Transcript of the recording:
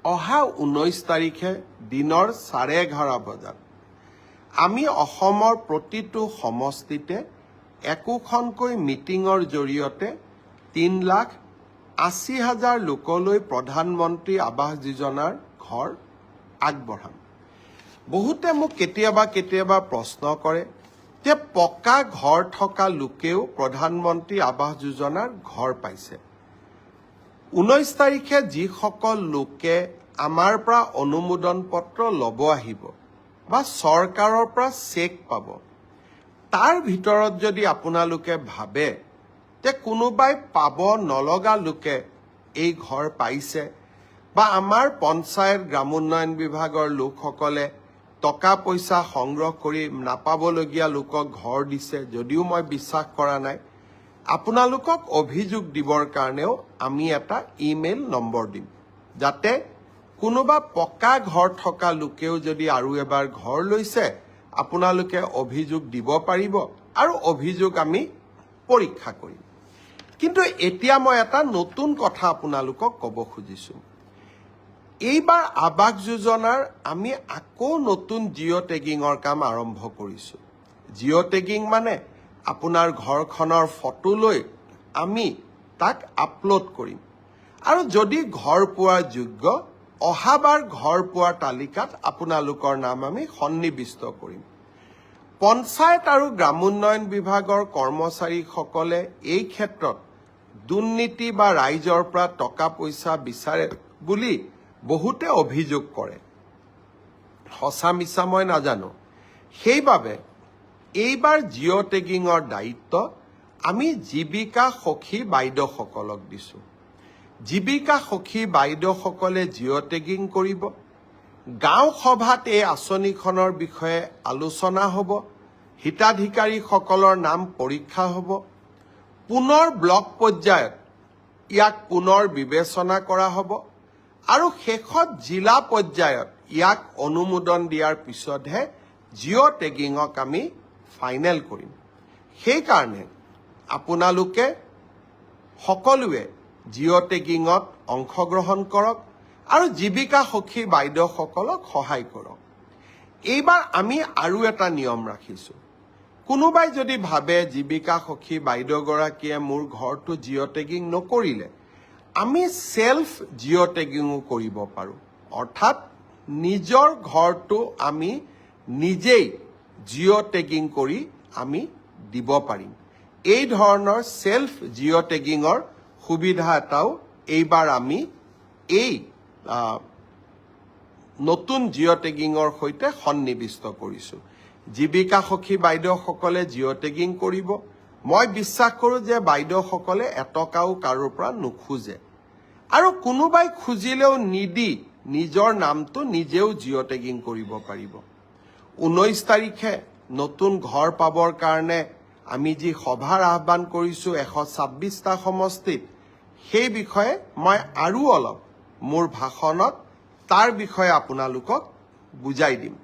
অহা 19 তাৰিখে দিনৰ 11:30 বজাত আমি অসমৰ প্ৰতিটো সমষ্টিতে একোখনকৈ মিটিঙৰ জৰিয়তে 3,80,000 লোকলৈ প্ৰধানমন্ত্ৰী আৱাস যোজনাৰ ঘৰ আগবঢ়াম। বহুতে মোক কেতিয়াবা প্ৰশ্ন কৰে যে পকা ঘৰ থকা লোকেও প্ৰধানমন্ত্ৰী আৱাস যোজনাৰ ঘৰ পাইছে। 19 তাৰিখে যিসকল লোকে আমাৰ পৰা অনুমোদন পত্ৰ ল'ব আহিব বা চৰকাৰৰ পৰা চেক পাব, তাৰ ভিতৰত যদি আপোনালোকে ভাবে যে কোনোবাই পাব নলগা লোকে এই ঘৰ পাইছে বা আমাৰ পঞ্চায়ত গ্ৰামোন্নয়ন বিভাগৰ লোকসকলে টকা পইচা সংগ্ৰহ কৰি নাপাবলগীয়া লোকক ঘৰ দিছে, যদিও মই বিশ্বাস কৰা নাই, আপোনালোকক অভিযোগ দিবৰ কাৰণেও আমি এটা ইমেইল নম্বৰ দিম, যাতে কোনোবা পকা ঘৰ থকা লোকেও যদি আৰু এবাৰ ঘৰ লৈছে আপোনালোকে অভিযোগ দিব পাৰিব আৰু অভিযোগ আমি পৰীক্ষা কৰিম। কিন্তু এতিয়া মই এটা নতুন কথা আপোনালোকক ক'ব খুজিছোঁ। এইবাৰ আৱাস যোজনাৰ আমি আকৌ নতুন জিঅ' টেগিঙৰ কাম আৰম্ভ কৰিছোঁ। জিঅ' টেগিং মানে আপোনাৰ ঘৰখনৰ ফটো লৈ আমি তাক আপলোড কৰিম আৰু যদি ঘৰ পোৱাৰ যোগ্য, অহাবাৰ ঘৰ পোৱাৰ তালিকাত আপোনালোকৰ নাম আমি সন্নিৱিষ্ট কৰিম। পঞ্চায়ত আৰু গ্ৰামোন্নয়ন বিভাগৰ কৰ্মচাৰীসকলে এই ক্ষেত্ৰত দুৰ্নীতি বা ৰাইজৰ পৰা টকা পইচা বিচাৰে বুলি বহুতে অভিযোগ কৰে। সঁচা মিছা মই নাজানো। সেইবাবে এইবাৰ জিঅ' টেগিঙৰ দায়িত্ব আমি জীৱিকা সখী বাইদেউসকলক দিছোঁ। জীৱিকা সখী বাইদেউসকলে জিঅ' টেগিং কৰিব। গাঁও সভাত এই আঁচনিখনৰ বিষয়ে আলোচনা হ'ব। হিতাধিকাৰীসকলৰ নাম পৰীক্ষা হ'ব। পুনৰ ব্লক পৰ্যায়ত ইয়াক পুনৰ বিবেচনা কৰা হ'ব আৰু শেষত জিলা পৰ্যায়ত ইয়াক অনুমোদন দিয়াৰ পিছতহে জিঅ' টেগিঙক আমি ফাইনেল কৰিম। সেইকাৰণে আপোনালোকে সকলোৱে জিঅ' টেগিঙত অংশগ্ৰহণ কৰক আৰু জীৱিকা সখী বাইদেউসকলক সহায় কৰক। এইবাৰ আমি আৰু এটা নিয়ম ৰাখিছোঁ। কোনোবাই যদি ভাবে জীৱিকা সখী বাইদেউগৰাকীয়ে মোৰ ঘৰটো জিঅ' টেগিং নকৰিলে, আমি সেলফ জিঅ' টেগিঙো কৰিব পাৰোঁ। অৰ্থাৎ নিজৰ ঘৰটো আমি নিজেই জিঅ' টেগিং কৰি আমি দিব পাৰিম। এই ধৰণৰ সেলফ জিঅ' টেগিঙৰ সুবিধা এটাও এইবাৰ আমি এই নতুন জিঅ' টেগিঙৰ সৈতে সন্নিৱিষ্ট কৰিছোঁ। জীৱিকা সখী বাইদেউসকলে জিঅ' টেগিং কৰিব। মই বিশ্বাস কৰোঁ যে বাইদেউসকলে এটকাও কাৰোৰ পৰা নোখোজে আৰু কোনোবাই খুজিলেও নিদি নিজৰ নামটো নিজেও জিঅ' টেগিং কৰিব পাৰিব। 19 তাৰিখে নতুন ঘৰ পাবৰ কাৰণে আমি যি সভাৰ আহ্বান কৰিছোঁ 126টা সমষ্টিত, সেই বিষয়ে মই আৰু অলপ মোৰ ভাষণত তাৰ বিষয়ে আপোনালোকক বুজাই দিম।